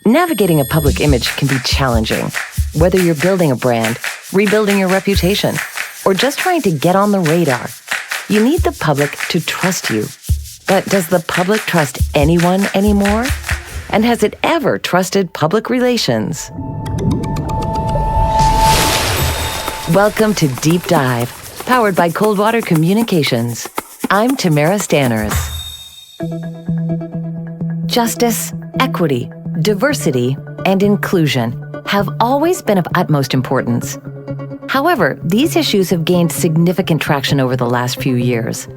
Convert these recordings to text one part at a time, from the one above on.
Navigating a public image can be challenging. Whether you're building a brand, rebuilding your reputation, or just trying to get on the radar, you need the public to trust you. But does the public trust anyone anymore? And has it ever trusted public relations? Welcome to Deep Dive, powered by Coldwater Communications. I'm Tamara Stanners. Justice, equity, diversity, and inclusion have always been of utmost importance. However, these issues have gained significant traction over the last few years.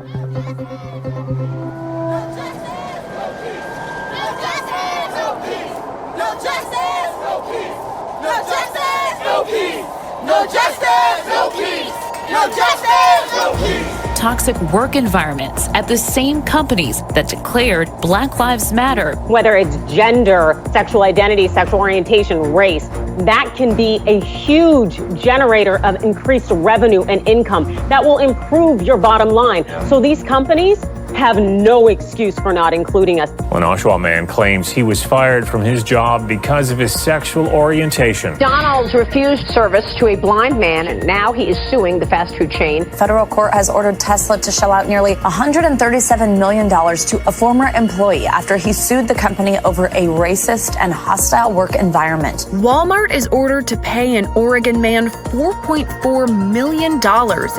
Toxic work environments at the same companies that declared Black Lives Matter. Whether it's gender, sexual identity, sexual orientation, race, that can be a huge generator of increased revenue and income that will improve your bottom line. So these companies have no excuse for not including us. An Oshawa man claims he was fired from his job because of his sexual orientation. McDonald's refused service to a blind man, and now he is suing the fast food chain. Federal court has ordered Tesla to shell out nearly $137 million to a former employee after he sued the company over a racist and hostile work environment. Walmart is ordered to pay an Oregon man $4.4 million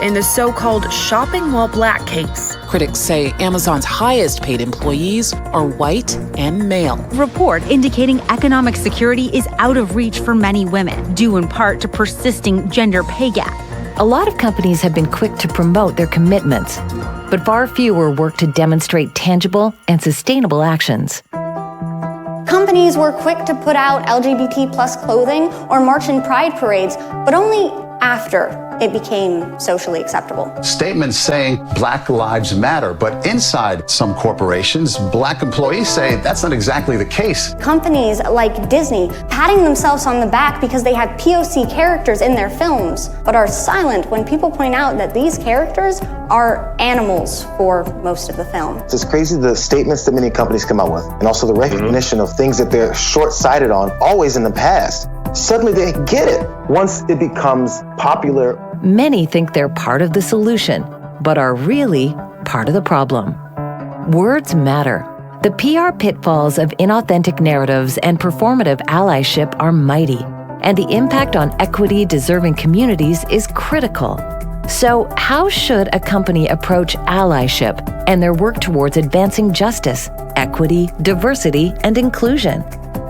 in the so-called shopping while black case. Critics say Amazon's highest paid employees are white and male. Report indicating economic security is out of reach for many women, due in part to persisting gender pay gap. A lot of companies have been quick to promote their commitments, but far fewer work to demonstrate tangible and sustainable actions. Companies were quick to put out LGBT plus clothing or march in pride parades, but only after it became socially acceptable. Statements saying Black Lives Matter, but inside some corporations, Black employees say that's not exactly the case. Companies like Disney patting themselves on the back because they have POC characters in their films, but are silent when people point out that these characters are animals for most of the film. It's crazy the statements that many companies come out with, and also the recognition of things that they're short-sighted on, always in the past. Suddenly they get it once it becomes popular. Many think they're part of the solution, but are really part of the problem. Words matter. The PR pitfalls of inauthentic narratives and performative allyship are mighty, and the impact on equity-deserving communities is critical. So, how should a company approach allyship and their work towards advancing justice, equity, diversity, and inclusion?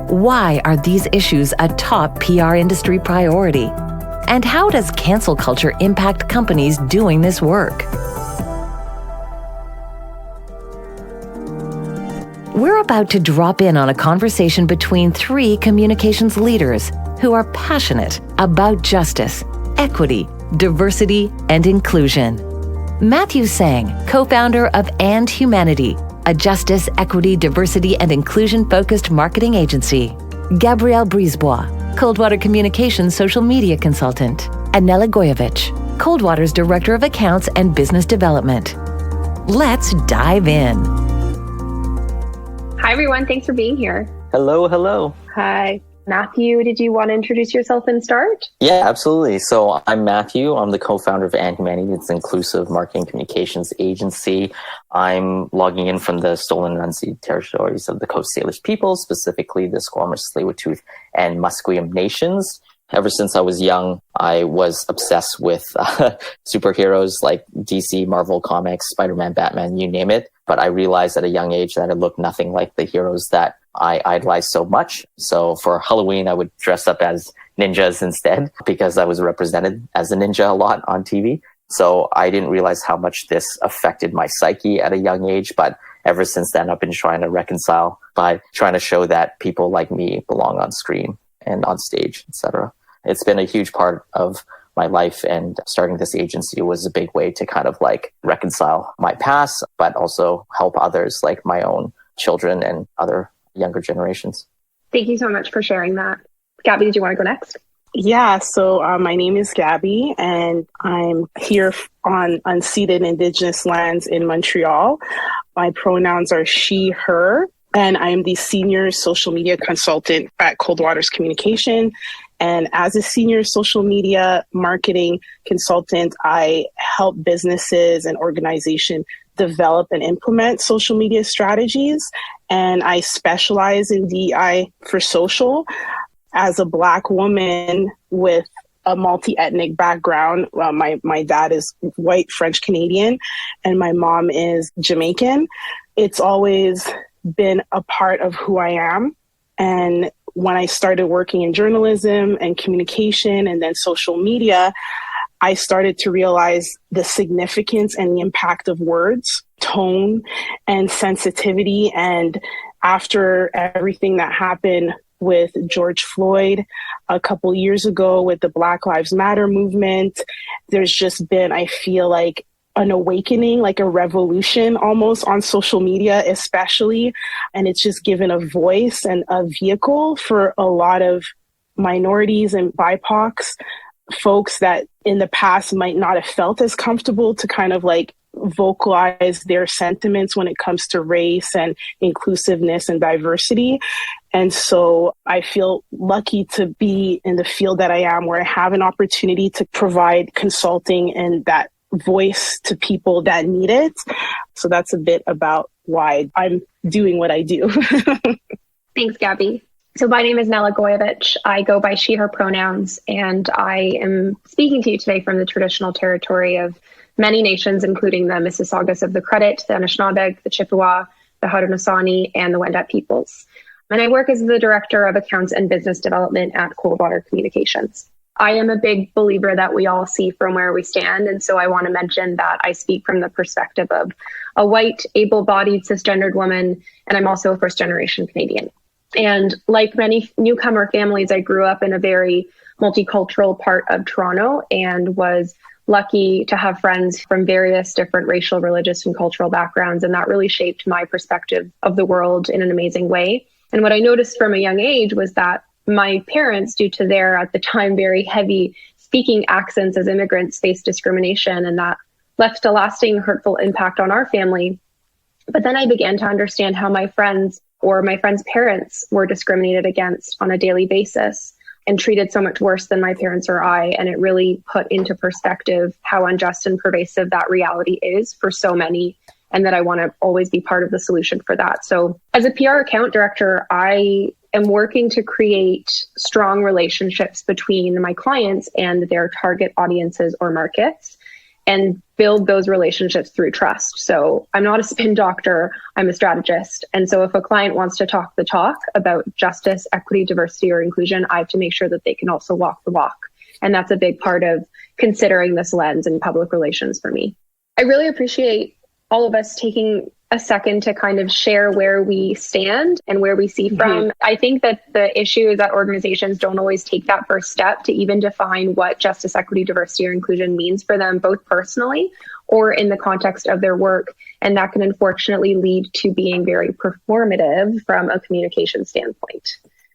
Why are these issues a top PR industry priority? And how does cancel culture impact companies doing this work? We're about to drop in on a conversation between three communications leaders who are passionate about justice, equity, diversity, and inclusion. Matthew Sang, co-founder of And Humanity, a justice, equity, diversity, and inclusion-focused marketing agency. Gabrielle Brisebois, Coldwater Communications social media consultant. And Nella Goyevich, Coldwater's Director of Accounts and Business Development. Let's dive in. Hi, everyone. Thanks for being here. Hello, hello. Hi. Matthew, did you want to introduce yourself and start? Yeah, absolutely. So I'm Matthew. I'm the co-founder of And Humanity. It's an inclusive marketing communications agency. I'm logging in from the stolen and unceded territories of the Coast Salish people, specifically the Squamish, Tsleil-Waututh, and Musqueam nations. Ever since I was young, I was obsessed with superheroes like DC, Marvel Comics, Spider-Man, Batman, you name it. But I realized at a young age that I looked nothing like the heroes that I idolized so much. So for Halloween, I would dress up as ninjas instead because I was represented as a ninja a lot on TV. So I didn't realize how much this affected my psyche at a young age. But ever since then, I've been trying to reconcile by trying to show that people like me belong on screen and on stage, etc. It's been a huge part of my life, and starting this agency was a big way to kind of like reconcile my past, but also help others like my own children and other younger generations. Thank you so much for sharing that. Gabby, did you want to go next? Yeah, so my name is Gabby, and I'm here on unceded Indigenous lands in Montreal. My pronouns are she, her. and I am the senior social media consultant at Coldwater Communications. And as a senior social media marketing consultant, I help businesses and organizations develop and implement social media strategies. And I specialize in DEI for social. As a Black woman with a multi-ethnic background, my dad is white, French Canadian, and my mom is Jamaican. It's always been a part of who I am. And when I started working in journalism and communication and then social media, I started to realize the significance and the impact of words, tone, and sensitivity. And after everything that happened with George Floyd a couple years ago with the Black Lives Matter movement, there's just been, I feel like, an awakening, like a revolution almost on social media, especially. And it's just given a voice and a vehicle for a lot of minorities and BIPOCs, folks that in the past might not have felt as comfortable to kind of like vocalize their sentiments when it comes to race and inclusiveness and diversity. And so I feel lucky to be in the field that I am, where I have an opportunity to provide consulting and that voice to people that need it. So that's a bit about why I'm doing what I do. Thanks, Gabby. So my name is Nella Goyevich. I go by she, her pronouns, and I am speaking to you today from the traditional territory of many nations, including the Mississaugas of the Credit, the Anishinaabe, the Chippewa, the Haudenosaunee, and the Wendat peoples. And I work as the Director of Accounts and Business Development at Coldwater Communications. I am a big believer that we all see from where we stand. And so I want to mention that I speak from the perspective of a white, able-bodied, cisgendered woman, and I'm also a first-generation Canadian. And like many newcomer families, I grew up in a very multicultural part of Toronto and was lucky to have friends from various different racial, religious, and cultural backgrounds. And that really shaped my perspective of the world in an amazing way. And what I noticed from a young age was that my parents, due to their, at the time, very heavy speaking accents as immigrants, faced discrimination, and that left a lasting hurtful impact on our family. But then I began to understand how my friends or my friends' parents were discriminated against on a daily basis and treated so much worse than my parents or I. And it really put into perspective how unjust and pervasive that reality is for so many, and that I want to always be part of the solution for that. So as a PR account director, I am working to create strong relationships between my clients and their target audiences or markets, and build those relationships through trust. So I'm not a spin doctor, I'm a strategist. And so if a client wants to talk the talk about justice, equity, diversity, or inclusion, I have to make sure that they can also walk the walk. And that's a big part of considering this lens in public relations for me. I really appreciate all of us taking a second to kind of share where we stand and where we see from. I think that the issue is that organizations don't always take that first step to even define what justice, equity, diversity, or inclusion means for them, both personally or in the context of their work. And that can unfortunately lead to being very performative from a communication standpoint.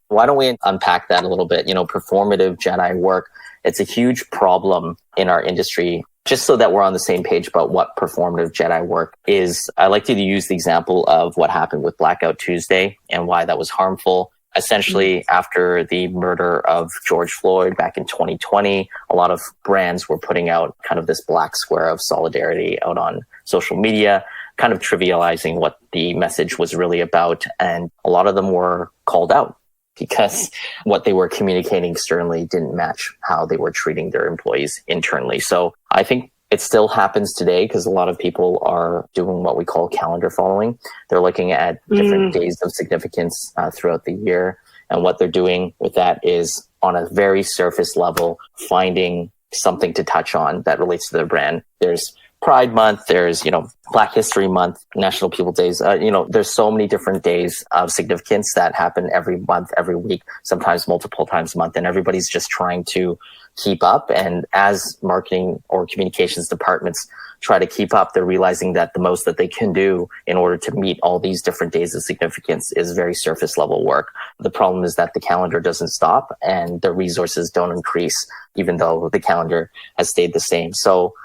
Why don't we unpack that a little bit? Performative Jedi work, it's a huge problem in our industry. Just so that we're on the same page about what performative Jedi work is, I like to use the example of what happened with Blackout Tuesday and why that was harmful. Essentially, after the murder of George Floyd back in 2020, a lot of brands were putting out kind of this black square of solidarity out on social media, kind of trivializing what the message was really about. And a lot of them were called out because what they were communicating externally didn't match how they were treating their employees internally. So I think it still happens today because a lot of people are doing what we call calendar following. They're looking at different days of significance throughout the year. And what they're doing with that is on a very surface level, finding something to touch on that relates to their brand. There's Pride Month, there's, Black History Month, National People Days. There's so many different days of significance that happen every month, every week, sometimes multiple times a month. And everybody's just trying to keep up. And as marketing or communications departments try to keep up, they're realizing that the most that they can do in order to meet all these different days of significance is very surface level work. The problem is that the calendar doesn't stop and the resources don't increase, even though the calendar has stayed the same. So,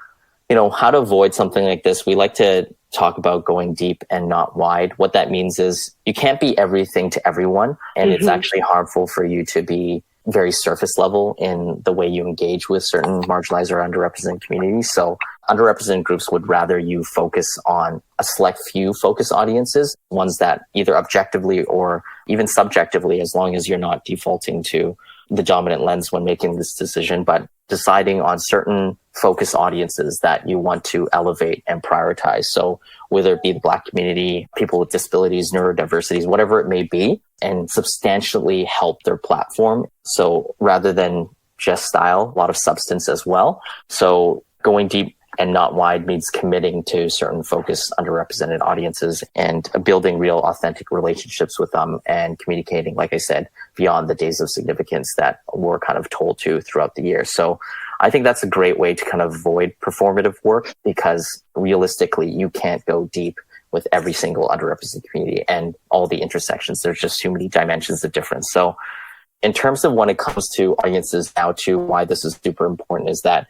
how to avoid something like this, we like to talk about going deep and not wide, what that means is you can't be everything to everyone. And it's actually harmful for you to be very surface level in the way you engage with certain marginalized or underrepresented communities. So underrepresented groups would rather you focus on a select few focus audiences, ones that either objectively or even subjectively, as long as you're not defaulting to the dominant lens when making this decision, but deciding on certain focus audiences that you want to elevate and prioritize. So whether it be the Black community, people with disabilities, neurodiversities, whatever it may be, and substantially help their platform. So rather than just style, a lot of substance as well. So going deep and not wide means committing to certain focus underrepresented audiences and building real authentic relationships with them and communicating, like I said, beyond the days of significance that we're kind of told to throughout the year. So I think that's a great way to kind of avoid performative work, because realistically, you can't go deep with every single underrepresented community and all the intersections. There's just too many dimensions of difference. So in terms of when it comes to audiences now, to why this is super important is that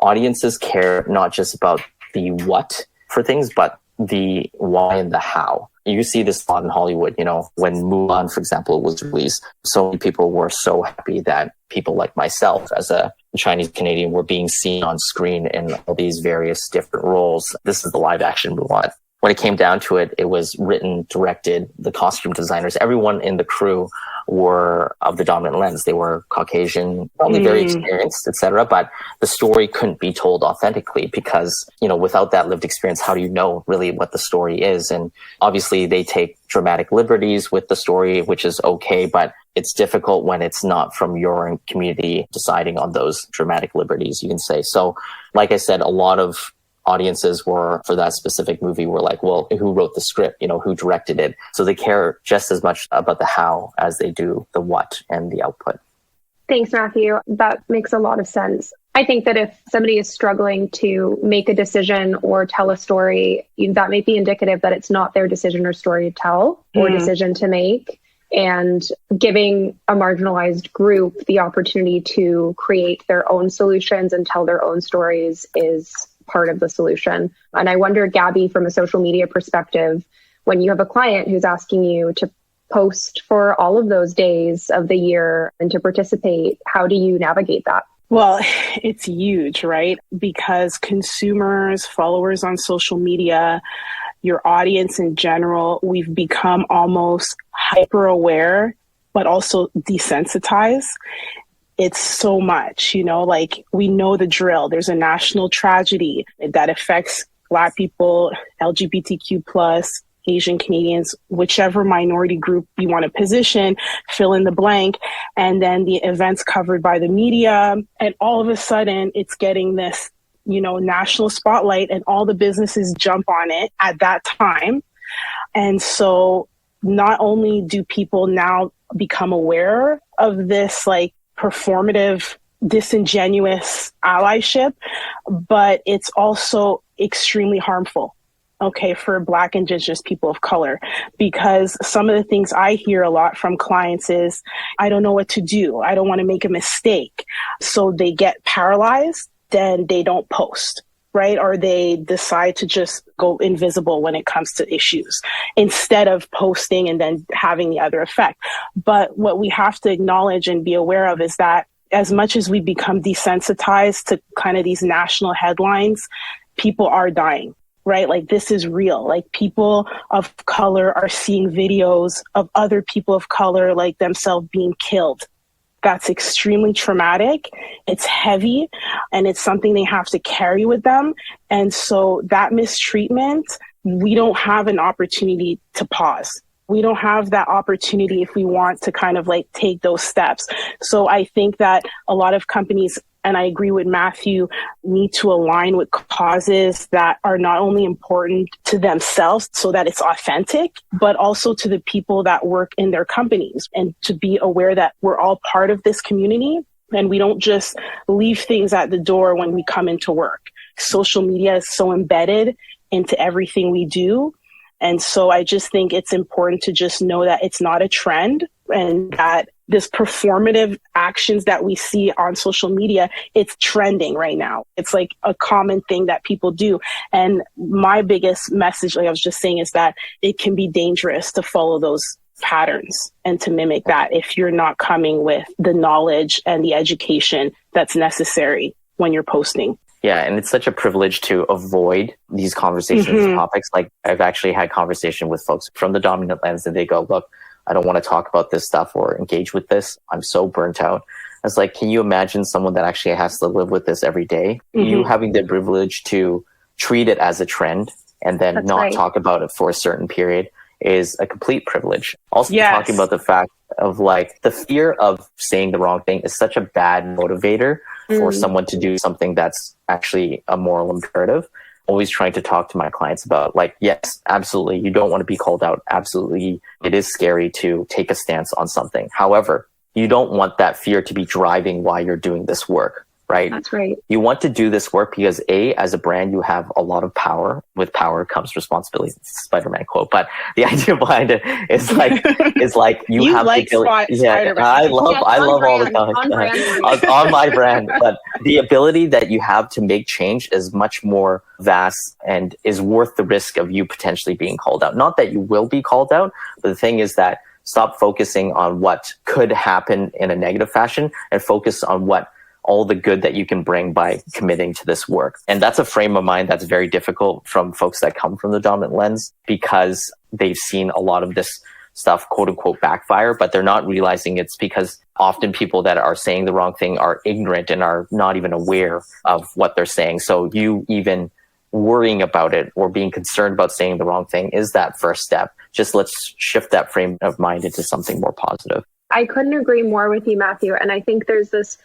audiences care not just about the what for things, but the why and the how. You see this a lot in Hollywood, you know, when Mulan, for example, was released, so many people were so happy that people like myself as a Chinese Canadian were being seen on screen in all these various different roles. This is the live action Mulan. When it came down to it, it was written, directed, the costume designers, everyone in the crew were of the dominant lens. They were Caucasian, probably very experienced, etc. But the story couldn't be told authentically because, you know, without that lived experience, how do you know really what the story is? And obviously they take dramatic liberties with the story, which is okay, but it's difficult when it's not from your community deciding on those dramatic liberties, you can say. So, like I said, a lot of audiences were, for that specific movie, were like, well, who wrote the script? You know, who directed it? So they care just as much about the how as they do the what and the output. Thanks, Matthew. That makes a lot of sense. I think that if somebody is struggling to make a decision or tell a story, that may be indicative that it's not their decision or story to tell or decision to make. And giving a marginalized group the opportunity to create their own solutions and tell their own stories is part of the solution. And I wonder, Gabby, from a social media perspective, when you have a client who's asking you to post for all of those days of the year and to participate, how do you navigate that? Well, it's huge, right? Because consumers, followers on social media, your audience in general, we've become almost hyper aware, but also desensitized. It's so much, you know, like we know the drill. There's a national tragedy that affects Black people, LGBTQ plus, Asian Canadians, whichever minority group you want to position, fill in the blank. And then the events covered by the media. And all of a sudden it's getting this, you know, national spotlight, and all the businesses jump on it at that time. And so not only do people now become aware of this, like, performative, disingenuous allyship, but it's also extremely harmful, okay, for Black, Indigenous people of color, because some of the things I hear a lot from clients is, I don't know what to do. I don't want to make a mistake. So they get paralyzed, then they don't post, right? Or they decide to just go invisible when it comes to issues instead of posting and then having the other effect. But what we have to acknowledge and be aware of is that as much as we become desensitized to kind of these national headlines, people are dying, right? Like, this is real. Like, people of color are seeing videos of other people of color, like themselves, being killed. That's extremely traumatic. It's heavy, and it's something they have to carry with them. And so that mistreatment, we don't have an opportunity to pause. We don't have that opportunity if we want to kind of like take those steps. So I think that a lot of companies, and I agree with Matthew, need to align with causes that are not only important to themselves so that it's authentic, but also to the people that work in their companies, and to be aware that we're all part of this community and we don't just leave things at the door when we come into work. Social media is so embedded into everything we do. And so I just think it's important to just know that it's not a trend, and that this performative actions that we see on social media, it's trending right now. It's like a common thing that people do. And my biggest message, like I was just saying, is that it can be dangerous to follow those patterns and to mimic that if you're not coming with the knowledge and the education that's necessary when you're posting. Yeah, and it's such a privilege to avoid these conversations topics. Like I've actually had conversation with folks from the dominant lens and they go, look, I don't want to talk about this stuff or engage with this. I'm so burnt out. I was like, can you imagine someone that actually has to live with this every day? You having the privilege to treat it as a trend and then not talk about it for a certain period is a complete privilege. Also talking about the fact of like the fear of saying the wrong thing is such a bad motivator for someone to do something that's actually a moral imperative. Always trying to talk to my clients about like, yes, absolutely, you don't want to be called out. Absolutely, it is scary to take a stance on something. However, you don't want that fear to be driving why you're doing this work, right? That's right. You want to do this work because as a brand, you have a lot of power. With power comes responsibility. It's a Spider-Man quote, but the idea behind it is like you have like the ability. Spider-Man. I love all the comments on my brand, but the ability that you have to make change is much more vast and is worth the risk of you potentially being called out. Not that you will be called out, but the thing is that stop focusing on what could happen in a negative fashion and focus on all the good that you can bring by committing to this work. And that's a frame of mind that's very difficult from folks that come from the dominant lens because they've seen a lot of this stuff, quote unquote, backfire, but they're not realizing it's because often people that are saying the wrong thing are ignorant and are not even aware of what they're saying. So you even worrying about it or being concerned about saying the wrong thing is that first step. Just let's shift that frame of mind into something more positive. I couldn't agree more with you, Matthew. And I think there's this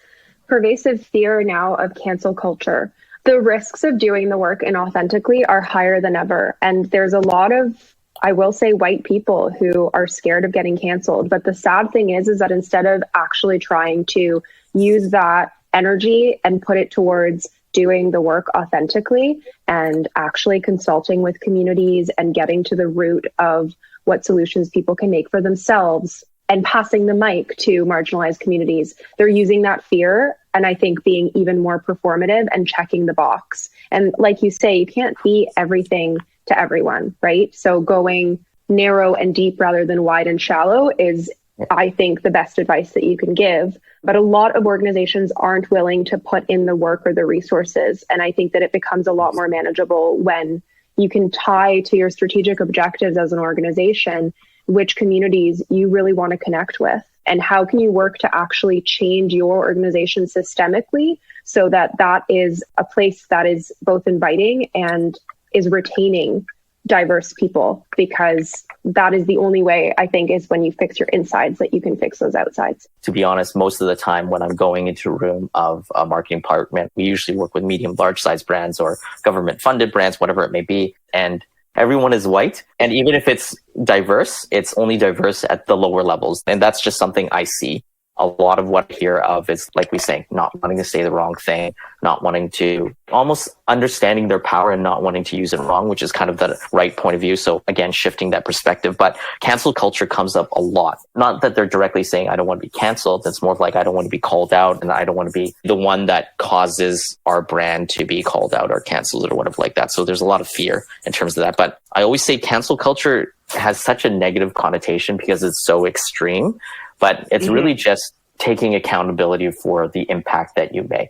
pervasive fear now of cancel culture. The risks of doing the work inauthentically are higher than ever. And there's a lot of, I will say, white people who are scared of getting canceled. But the sad thing is that instead of actually trying to use that energy and put it towards doing the work authentically and actually consulting with communities and getting to the root of what solutions people can make for themselves and passing the mic to marginalized communities, they're using that fear and I think being even more performative and checking the box. And like you say, you can't be everything to everyone, right? So going narrow and deep rather than wide and shallow is, I think, the best advice that you can give. But a lot of organizations aren't willing to put in the work or the resources. And I think that it becomes a lot more manageable when you can tie to your strategic objectives as an organization which communities you really want to connect with and how can you work to actually change your organization systemically so that that is a place that is both inviting and is retaining diverse people, because that is the only way, I think, is when you fix your insides that you can fix those outsides. To be honest, most of the time when I'm going into a room of a marketing department, we usually work with medium, large size brands or government funded brands, whatever it may be. And everyone is white. And even if it's diverse, it's only diverse at the lower levels. And that's just something I see. A lot of what I hear of is, like we say, not wanting to say the wrong thing, not wanting to, almost understanding their power and not wanting to use it wrong, which is kind of the right point of view. So again, shifting that perspective. But cancel culture comes up a lot. Not that they're directly saying, I don't want to be canceled. It's more of like, I don't want to be called out and I don't want to be the one that causes our brand to be called out or canceled or whatever like that. So there's a lot of fear in terms of that. But I always say cancel culture has such a negative connotation because it's so extreme. But it's really just taking accountability for the impact that you make.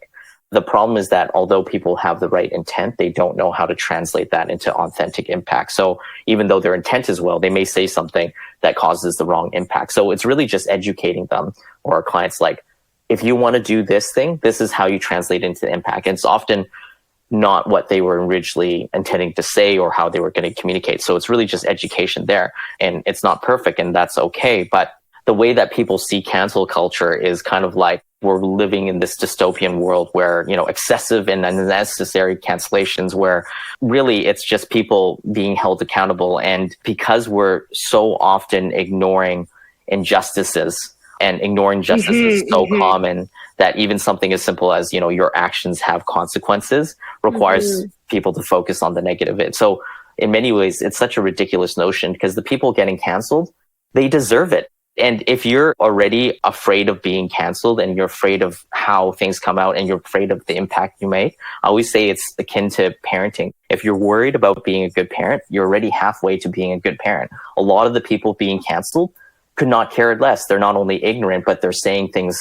The problem is that although people have the right intent, they don't know how to translate that into authentic impact. So even though their intent is well, they may say something that causes the wrong impact. So it's really just educating them or our clients, like, if you want to do this thing, this is how you translate into impact. And it's often not what they were originally intending to say or how they were going to communicate. So it's really just education there. And it's not perfect, and that's okay. But the way that people see cancel culture is kind of like we're living in this dystopian world where, you know, excessive and unnecessary cancellations, where really it's just people being held accountable. And because we're so often ignoring injustices, and ignoring justice is so common that even something as simple as, you know, your actions have consequences requires people to focus on the negative. So in many ways, it's such a ridiculous notion because the people getting canceled, they deserve it. And if you're already afraid of being canceled and you're afraid of how things come out and you're afraid of the impact you make, I always say it's akin to parenting. If you're worried about being a good parent, you're already halfway to being a good parent. A lot of the people being canceled could not care less. They're not only ignorant, but they're saying things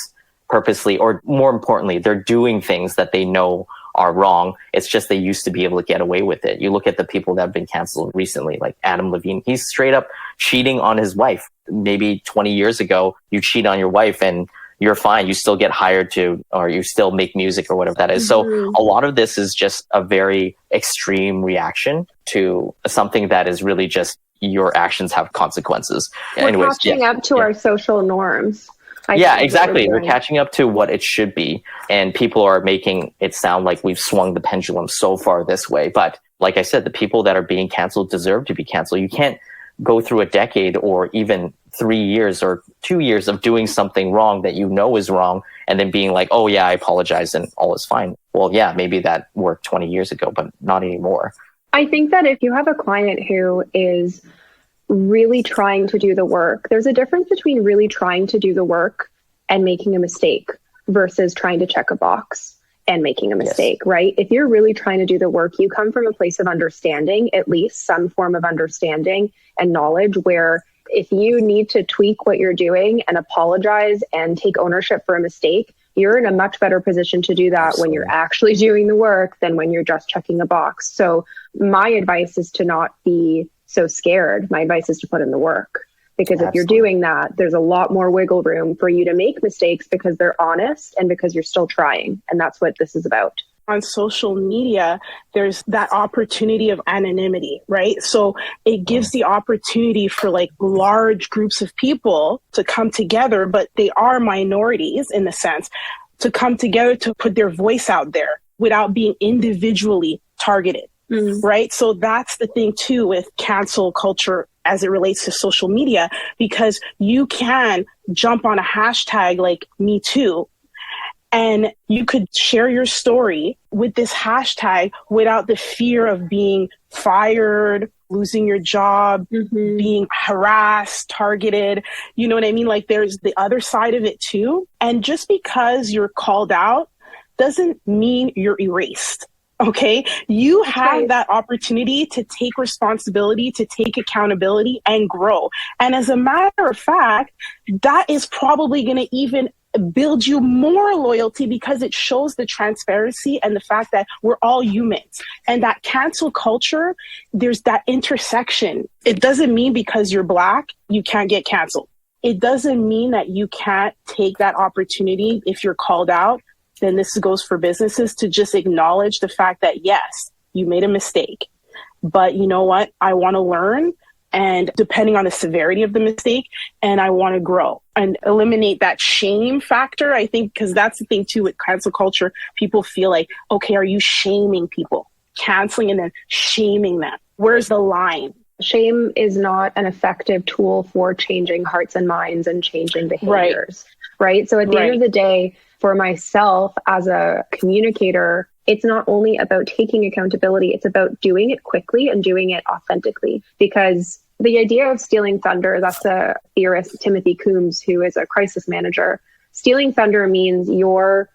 purposely, or more importantly, they're doing things that they know are wrong. It's just they used to be able to get away with it. You look at the people that have been canceled recently, like Adam Levine, he's straight up cheating on his wife. Maybe 20 years ago, you cheat on your wife and you're fine. You still get hired to, or you still make music or whatever that is. So a lot of this is just a very extreme reaction to something that is really just your actions have consequences. We're catching up to our social norms. Exactly. We're catching up to what it should be. And people are making it sound like we've swung the pendulum so far this way. But like I said, the people that are being canceled deserve to be canceled. You can't go through a decade or even 3 years or 2 years of doing something wrong that you know is wrong and then being like, oh yeah, I apologize and all is fine. Well, yeah, maybe that worked 20 years ago, but not anymore. I think that if you have a client who is really trying to do the work, there's a difference between really trying to do the work and making a mistake versus trying to check a box and making a mistake, right? If you're really trying to do the work, you come from a place of understanding, at least some form of understanding and knowledge, where if you need to tweak what you're doing and apologize and take ownership for a mistake, you're in a much better position to do that when you're actually doing the work than when you're just checking a box. So my advice is to not be so scared. My advice is to put in the work, because if you're doing that, there's a lot more wiggle room for you to make mistakes because they're honest and because you're still trying. And that's what this is about. On social media, there's that opportunity of anonymity, right? So it gives the opportunity for like large groups of people to come together, but they are minorities in the sense, to come together to put their voice out there without being individually targeted. Right. So that's the thing, too, with cancel culture as it relates to social media, because you can jump on a hashtag like Me Too and you could share your story with this hashtag without the fear of being fired, losing your job, being harassed, targeted. You know what I mean? Like there's the other side of it, too. And just because you're called out doesn't mean you're erased. Okay, you have that opportunity to take responsibility, to take accountability and grow. And as a matter of fact, that is probably going to even build you more loyalty because it shows the transparency and the fact that we're all humans. And that cancel culture, there's that intersection. It doesn't mean because you're Black, you can't get canceled. It doesn't mean that you can't take that opportunity if you're called out. Then this goes for businesses to just acknowledge the fact that, yes, you made a mistake, but you know what? I want to learn, and depending on the severity of the mistake, and I want to grow and eliminate that shame factor. I think because that's the thing too with cancel culture, people feel like, okay, are you shaming people, canceling and then shaming them? Where's the line? Shame is not an effective tool for changing hearts and minds and changing behaviors, right? So at the end of the day, for myself as a communicator, it's not only about taking accountability, it's about doing it quickly and doing it authentically. Because the idea of stealing thunder, that's a theorist, Timothy Coombs, who is a crisis manager. Stealing thunder means you're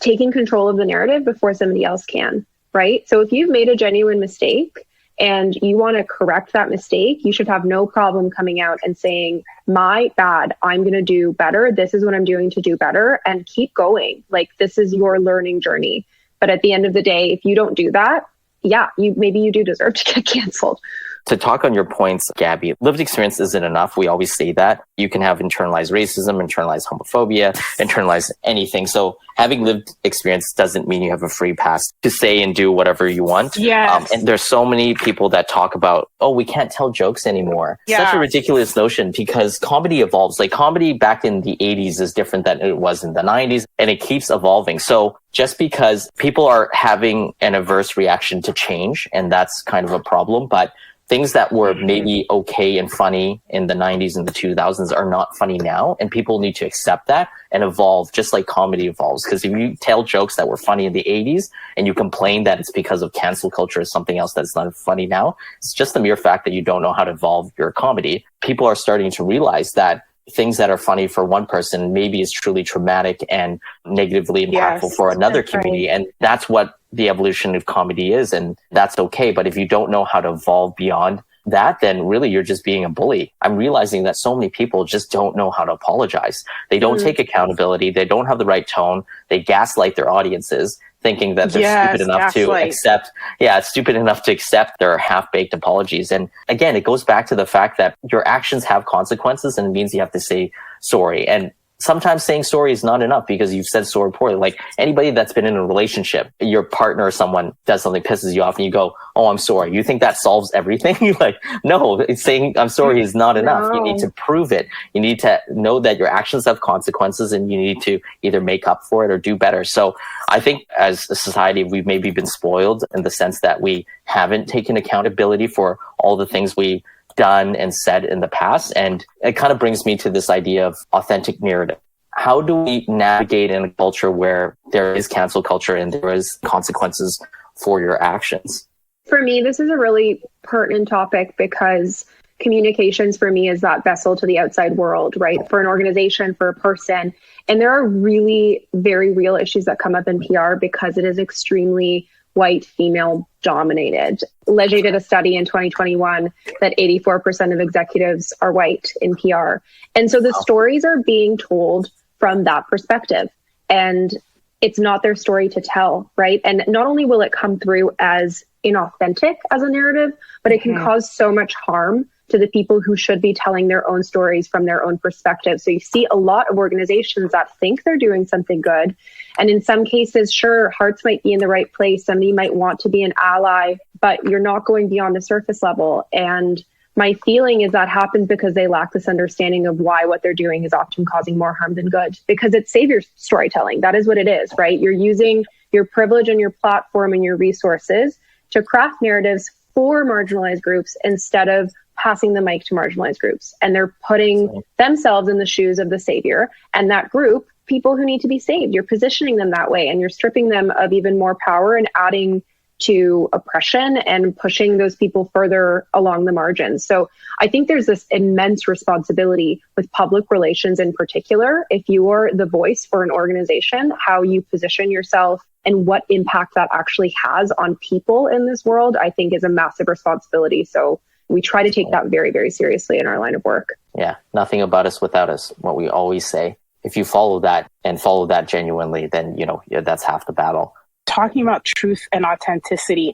taking control of the narrative before somebody else can, right? So if you've made a genuine mistake and you want to correct that mistake, you should have no problem coming out and saying, my bad, I'm going to do better. This is what I'm doing to do better, and keep going. Like, this is your learning journey. But at the end of the day, if you don't do that, maybe you do deserve to get canceled. To talk on your points, Gabby, lived experience isn't enough. We always say that. You can have internalized racism, internalized homophobia, internalized anything. So having lived experience doesn't mean you have a free pass to say and do whatever you want. Yes. And there's so many people that talk about, oh, we can't tell jokes anymore. Yeah. Such a ridiculous notion, because comedy evolves. Like, comedy back in the 80s is different than it was in the 90s, and it keeps evolving. So just because people are having an adverse reaction to change, and that's kind of a problem, but things that were maybe okay and funny in the 90s and the 2000s are not funny now, and people need to accept that and evolve, just like comedy evolves. Because if you tell jokes that were funny in the 80s and you complain that it's because of cancel culture or something else that's not funny now, it's just the mere fact that you don't know how to evolve your comedy. People are starting to realize that things that are funny for one person maybe is truly traumatic and negatively impactful for another community. Right. And that's what the evolution of comedy is. And that's okay. But if you don't know how to evolve beyond that, then really you're just being a bully. I'm realizing that so many people just don't know how to apologize. They don't take accountability. They don't have the right tone. They gaslight their audiences, thinking that they're stupid enough to accept. Yeah, it's stupid enough to accept their half-baked apologies. And again, it goes back to the fact that your actions have consequences, and it means you have to say sorry. And sometimes saying sorry is not enough because you've said sorry poorly. Like anybody that's been in a relationship, your partner or someone does something, pisses you off, and you go, "Oh, I'm sorry." You think that solves everything? Like, no, saying I'm sorry is not enough. You need to prove it. You need to know that your actions have consequences, and you need to either make up for it or do better. So I think as a society, we've maybe been spoiled in the sense that we haven't taken accountability for all the things we done and said in the past. And it kind of brings me to this idea of authentic narrative. How do we navigate in a culture where there is cancel culture and there is consequences for your actions? For me, this is a really pertinent topic because communications for me is that vessel to the outside world, right? For an organization, for a person. And there are really very real issues that come up in PR because it is extremely white, female dominated. Leger did a study in 2021 that 84% of executives are white in PR. And so the stories are being told from that perspective. And it's not their story to tell, right? And not only will it come through as inauthentic as a narrative, but it can cause so much harm to the people who should be telling their own stories from their own perspective. So you see a lot of organizations that think they're doing something good. And in some cases, sure, hearts might be in the right place. Somebody might want to be an ally, but you're not going beyond the surface level. And my feeling is that happens because they lack this understanding of why what they're doing is often causing more harm than good, because it's savior storytelling. That is what it is, right? You're using your privilege and your platform and your resources to craft narratives for marginalized groups instead of passing the mic to marginalized groups. And they're putting themselves in the shoes of the savior and that group, people who need to be saved. You're positioning them that way and you're stripping them of even more power and adding to oppression and pushing those people further along the margins. So I think there's this immense responsibility with public relations in particular. If you are the voice for an organization, how you position yourself and what impact that actually has on people in this world, I think is a massive responsibility. So we try to take that very, very seriously in our line of work. Yeah, nothing about us without us, what we always say. If you follow that and follow that genuinely, then, that's half the battle. Talking about truth and authenticity,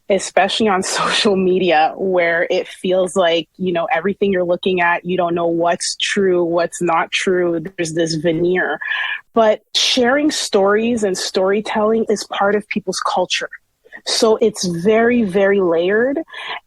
especially on social media, where it feels like, everything you're looking at, you don't know what's true, what's not true. There's this veneer. But sharing stories and storytelling is part of people's culture. So it's very, very layered.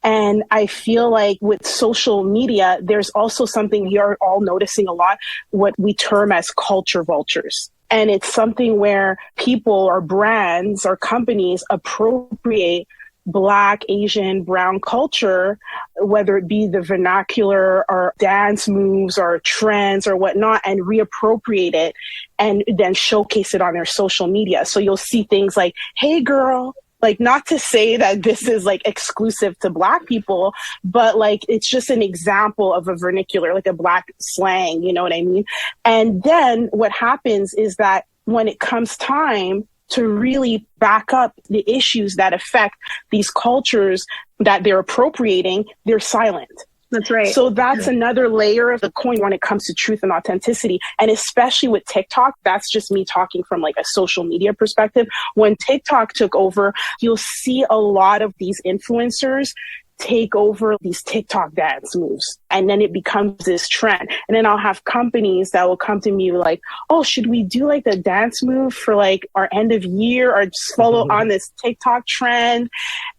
And I feel like with social media, there's also something we are all noticing a lot, what we term as culture vultures. And it's something where people or brands or companies appropriate Black, Asian, brown culture, whether it be the vernacular or dance moves or trends or whatnot, and reappropriate it and then showcase it on their social media. So you'll see things like, "Hey girl," like, not to say that this is like exclusive to Black people, but like, it's just an example of a vernacular, like a Black slang, you know what I mean? And then what happens is that when it comes time to really back up the issues that affect these cultures that they're appropriating, they're silent. That's right. So that's another layer of the coin when it comes to truth and authenticity. And especially with TikTok, that's just me talking from like a social media perspective. When TikTok took over, you'll see a lot of these influencers take over these TikTok dance moves. And then it becomes this trend. And then I'll have companies that will come to me like, "Oh, should we do like the dance move for like our end of year or just follow on this TikTok trend?"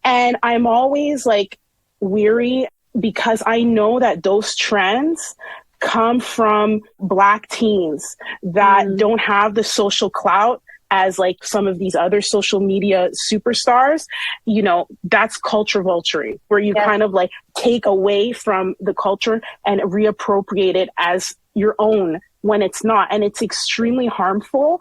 And I'm always like weary, because I know that those trends come from Black teens that don't have the social clout as like some of these other social media superstars. That's culture vulturing, where you kind of like take away from the culture and reappropriate it as your own when it's not. And it's extremely harmful.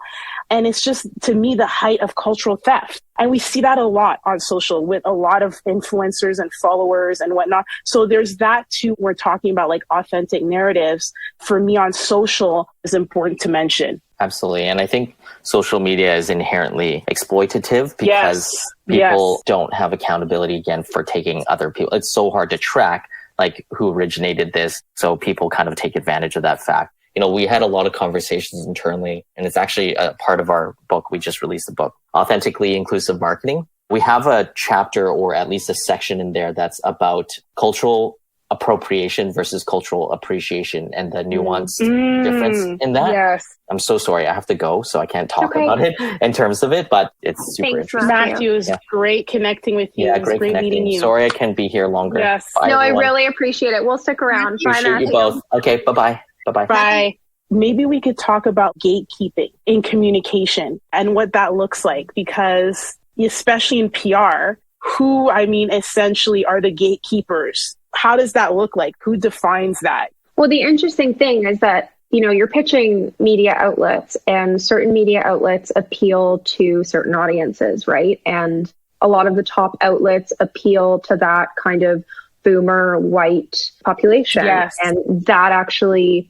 And it's just, to me, the height of cultural theft. And we see that a lot on social with a lot of influencers and followers and whatnot. So there's that too. We're talking about like authentic narratives. For me on social is important to mention. Absolutely. And I think social media is inherently exploitative because people don't have accountability, again, for taking other people. It's so hard to track like who originated this. So people kind of take advantage of that fact. You know, we had a lot of conversations internally, and it's actually a part of our book. We just released a book, Authentically Inclusive Marketing. We have a chapter or at least a section in there that's about cultural appropriation versus cultural appreciation and the nuanced difference in that. Yes. I'm so sorry. I have to go, so I can't talk about it in terms of it, but it's super interesting. Matthew, it was great connecting with you. Yeah, it was great meeting you. Sorry I can't be here longer. Yes. No, I really appreciate it. We'll stick around. Bye, Appreciate Matthew. you both. Okay, bye-bye. Bye-bye. Bye. Maybe we could talk about gatekeeping in communication and what that looks like, because especially in PR, who, I mean, essentially are the gatekeepers? How does that look like? Who defines that? Well, the interesting thing is that, you know, you're pitching media outlets, and certain media outlets appeal to certain audiences, right? And a lot of the top outlets appeal to that kind of boomer white population. Yes. And that actually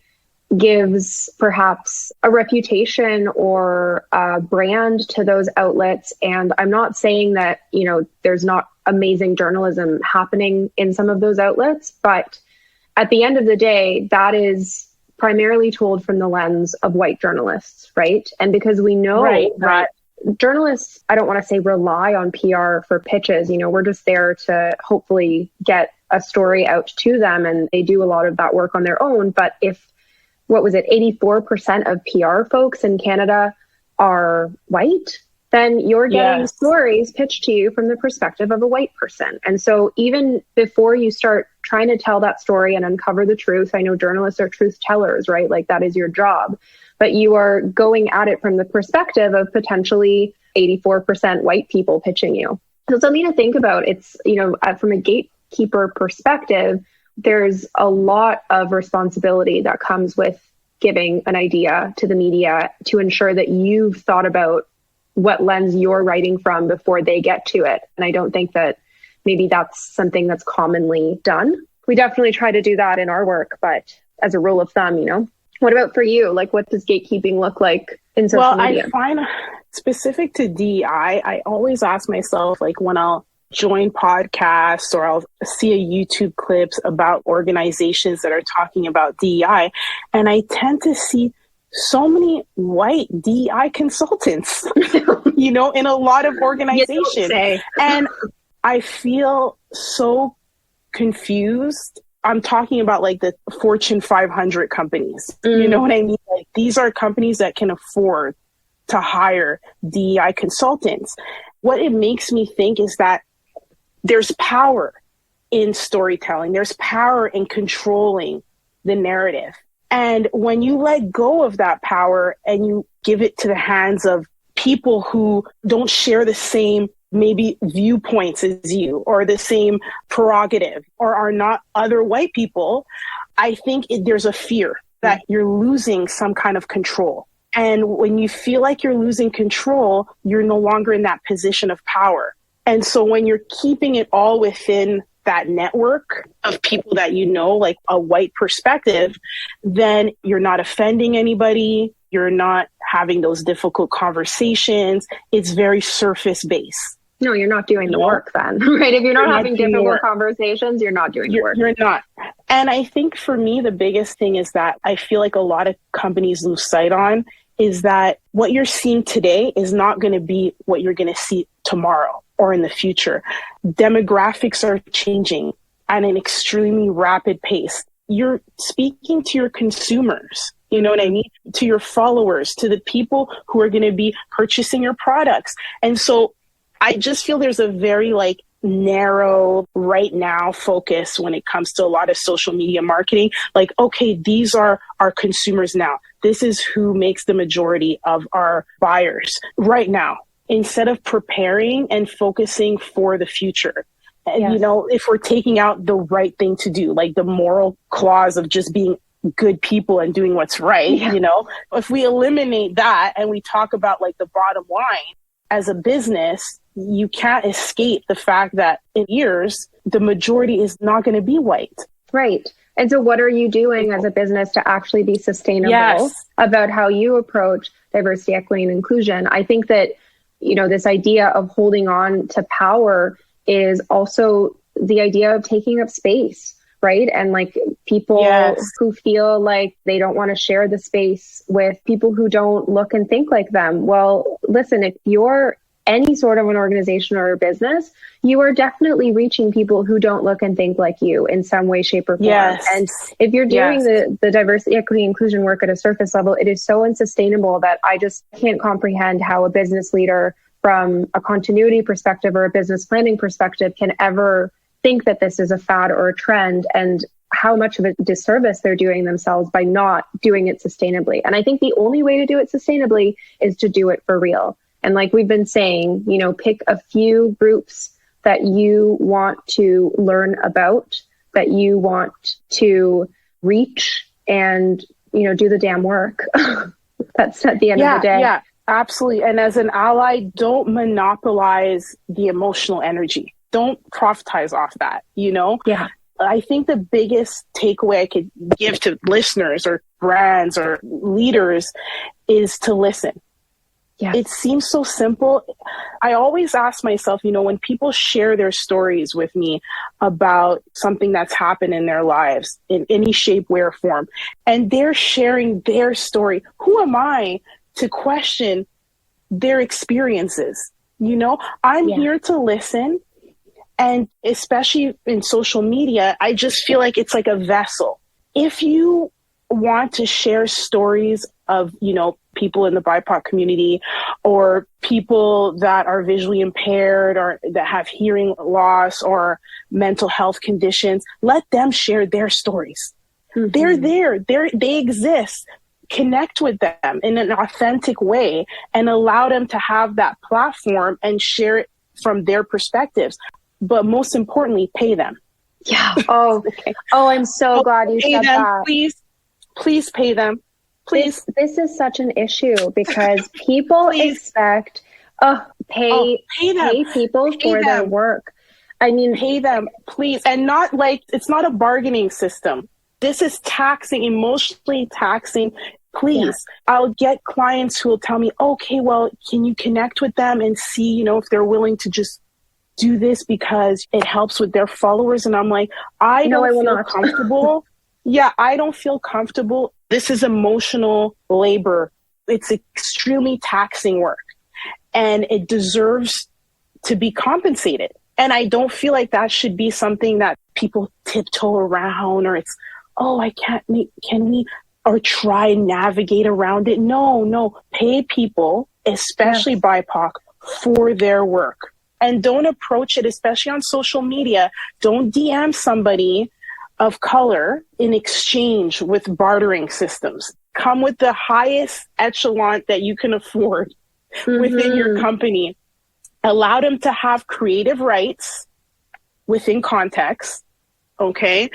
gives perhaps a reputation or a brand to those outlets. And I'm not saying that, you know, there's not amazing journalism happening in some of those outlets, but at the end of the day, that is primarily told from the lens of white journalists, right? And because we know that journalists, I don't want to say rely on PR for pitches, you know, we're just there to hopefully get a story out to them, and they do a lot of that work on their own. But if, 84% of PR folks in Canada are white, then you're getting stories pitched to you from the perspective of a white person. And so even before you start trying to tell that story and uncover the truth, I know journalists are truth tellers, right? Like that is your job, but you are going at it from the perspective of potentially 84% white people pitching you. So it's something to think about. It's, you know, from a gatekeeper perspective, there's a lot of responsibility that comes with giving an idea to the media to ensure that you've thought about what lens you're writing from before they get to it. And I don't think that maybe that's something that's commonly done. We definitely try to do that in our work, but as a rule of thumb, you know. What about for you? Like, what does gatekeeping look like in social media? I find specific to DEI, I always ask myself, like when I'll join podcasts or I'll see a YouTube clips about organizations that are talking about DEI, and I tend to see so many white DEI consultants, you know, in a lot of organizations. And I feel so confused. I'm talking about like the Fortune 500 companies. You know what I mean? Like these are companies that can afford to hire DEI consultants. What it makes me think is that there's power in storytelling. There's power in controlling the narrative. And when you let go of that power and you give it to the hands of people who don't share the same maybe viewpoints as you or the same prerogative or are not other white people, I think there's a fear that you're losing some kind of control. And when you feel like you're losing control, you're no longer in that position of power. And so when you're keeping it all within that network of people that you know, like a white perspective, then you're not offending anybody. You're not having those difficult conversations. It's very surface based. No, you're not doing the work then, right? If you're not having difficult conversations, you're not doing the work. You're not. And I think for me, the biggest thing is that I feel like a lot of companies lose sight on is that what you're seeing today is not going to be what you're going to see tomorrow or in the future. Demographics are changing at an extremely rapid pace. You're speaking to your consumers, you know what I mean? To your followers, to the people who are going to be purchasing your products. And so I just feel there's a very like narrow right now focus when it comes to a lot of social media marketing. Like, okay, these are our consumers now. This is who makes the majority of our buyers right now, instead of preparing and focusing for the future. And, you know, if we're taking out the right thing to do, like the moral clause of just being good people and doing what's right, you know? If we eliminate that and we talk about like the bottom line as a business, you can't escape the fact that in years, the majority is not going to be white. Right. And so what are you doing as a business to actually be sustainable about how you approach diversity, equity, and inclusion? I think that, you know, this idea of holding on to power is also the idea of taking up space, right? And like people who feel like they don't want to share the space with people who don't look and think like them. Well, listen, if you're any sort of an organization or a business, you are definitely reaching people who don't look and think like you in some way, shape, or form. And if you're doing the diversity, equity, inclusion work at a surface level, it is so unsustainable that I just can't comprehend how a business leader from a continuity perspective or a business planning perspective can ever think that this is a fad or a trend, and how much of a disservice they're doing themselves by not doing it sustainably. And I think the only way to do it sustainably is to do it for real. And like we've been saying, you know, pick a few groups that you want to learn about, that you want to reach, and, you know, do the damn work. That's at the end of the day. Yeah, absolutely. And as an ally, don't monopolize the emotional energy. Don't profitize off that, you know? Yeah. I think the biggest takeaway I could give to listeners or brands or leaders is to listen. Yeah. It seems so simple. I always ask myself, you know, when people share their stories with me about something that's happened in their lives in any shape, way, or form, and they're sharing their story, who am I to question their experiences? You know, I'm here to listen. And especially in social media, I just feel like it's like a vessel. If you want to share stories of, you know, people in the BIPOC community or people that are visually impaired or that have hearing loss or mental health conditions, let them share their stories. They're there. They exist. Connect with them in an authentic way and allow them to have that platform and share it from their perspectives. But most importantly, pay them. Yeah. Oh, okay. Oh, I'm so glad you said that. Please pay them. Please. This is such an issue because people expect, pay people for their work. I mean, pay them, please. And not like, it's not a bargaining system. This is taxing, emotionally taxing. Please. I'll get clients who will tell me, okay, well, can you connect with them and see, you know, if they're willing to just do this because it helps with their followers. And I'm like, I don't feel comfortable. I don't feel comfortable. This is emotional labor. It's extremely taxing work and it deserves to be compensated. And I don't feel like that should be something that people tiptoe around or it's, I can't meet, can we, or try and navigate around it. No, pay people, especially BIPOC, for their work. And don't approach it, especially on social media. Don't DM somebody of color in exchange with bartering systems. Come with the highest echelon that you can afford within your company. Allow them to have creative rights within context, okay?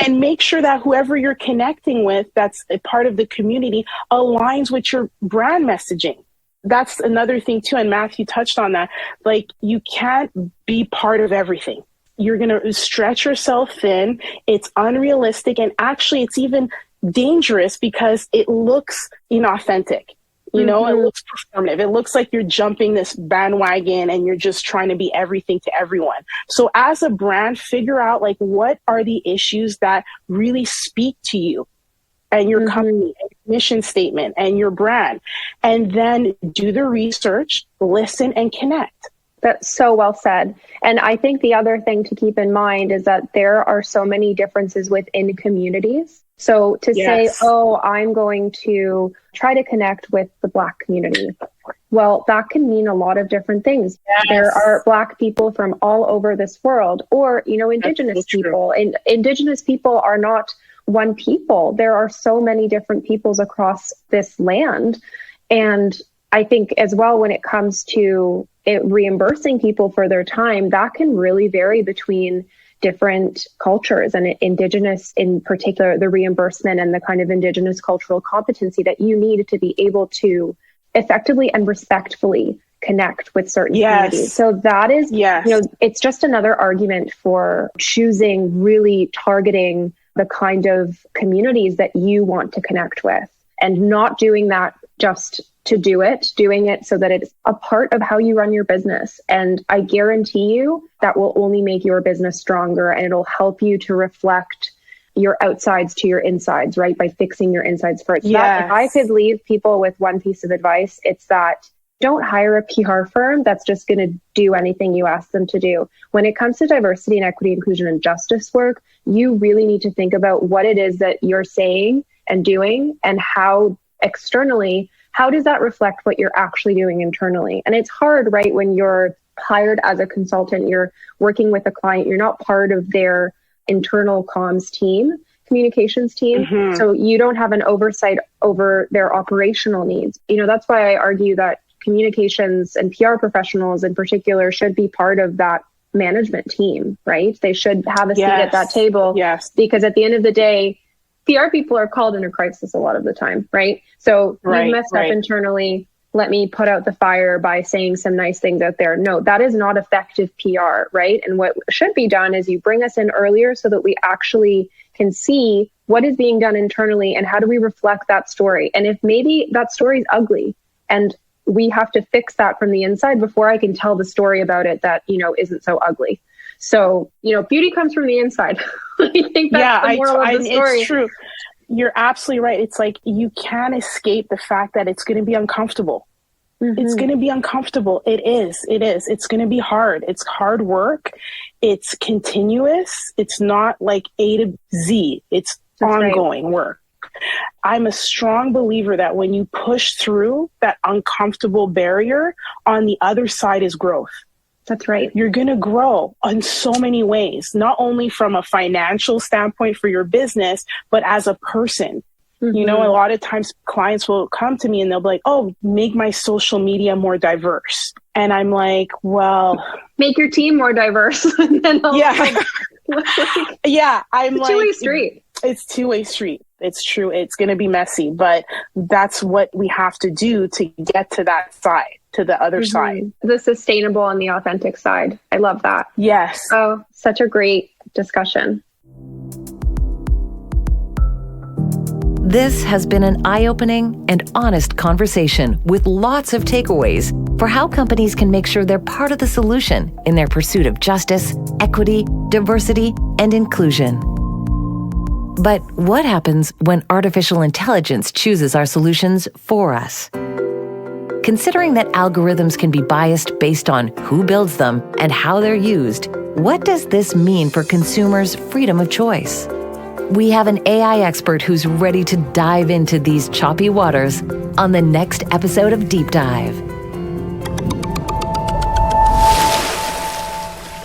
And make sure that whoever you're connecting with that's a part of the community aligns with your brand messaging. That's another thing too, and Matthew touched on that. Like, you can't be part of everything. You're going to stretch yourself thin. It's unrealistic, and actually it's even dangerous because it looks inauthentic. You know, it looks performative. It looks like you're jumping this bandwagon and you're just trying to be everything to everyone. So as a brand, figure out like, what are the issues that really speak to you and your company and your mission statement and your brand, and then do the research, listen, and connect. That's so well said. And I think the other thing to keep in mind is that there are so many differences within communities. So to say, I'm going to try to connect with the Black community, well, that can mean a lot of different things. There are Black people from all over this world, or, you know, Indigenous people. And Indigenous people are not one people. There are so many different peoples across this land. And I think as well, when it comes to reimbursing people for their time, that can really vary between different cultures and Indigenous, in particular, the reimbursement and the kind of Indigenous cultural competency that you need to be able to effectively and respectfully connect with certain communities. So that is, it's just another argument for choosing, really targeting the kind of communities that you want to connect with, and not doing that just to do it, doing it so that it's a part of how you run your business. And I guarantee you that will only make your business stronger, and it'll help you to reflect your outsides to your insides, right? By fixing your insides first. If I could leave people with one piece of advice, it's that don't hire a PR firm that's just going to do anything you ask them to do. When it comes to diversity and equity, inclusion, and justice work, you really need to think about what it is that you're saying and doing, and how externally, how does that reflect what you're actually doing internally? And it's hard, right? When you're hired as a consultant, you're working with a client, you're not part of their internal comms team, communications team. So you don't have an oversight over their operational needs. That's why I argue that communications and PR professionals in particular should be part of that management team, right? They should have a seat at that table, because at the end of the day, PR people are called in a crisis a lot of the time, right? So you messed up internally. Let me put out the fire by saying some nice things out there. No, that is not effective PR, right? And what should be done is you bring us in earlier so that we actually can see what is being done internally and how do we reflect that story. And if maybe that story is ugly and we have to fix that from the inside before I can tell the story about it that, isn't so ugly. So, beauty comes from the inside. I think that's the moral of the story. It's true. You're absolutely right. It's like you can't escape the fact that it's going to be uncomfortable. It's going to be uncomfortable. It is. It's going to be hard. It's hard work. It's continuous. It's not like A to Z. It's ongoing work. I'm a strong believer that when you push through that uncomfortable barrier, on the other side is growth. That's right. You're going to grow in so many ways, not only from a financial standpoint for your business, but as a person. A lot of times clients will come to me and they'll be like, oh, make my social media more diverse. And I'm like, well, make your team more diverse. And then I'm like, two-way street. It's two-way street. It's true. It's going to be messy, but that's what we have to do to get to that side, to the other side. The sustainable and the authentic side. I love that. Yes. Oh, such a great discussion. This has been an eye-opening and honest conversation with lots of takeaways for how companies can make sure they're part of the solution in their pursuit of justice, equity, diversity, and inclusion. But what happens when artificial intelligence chooses our solutions for us? Considering that algorithms can be biased based on who builds them and how they're used, what does this mean for consumers' freedom of choice? We have an AI expert who's ready to dive into these choppy waters on the next episode of Deep Dive.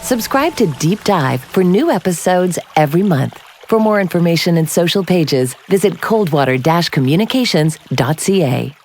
Subscribe to Deep Dive for new episodes every month. For more information and social pages, visit coldwater-communications.ca.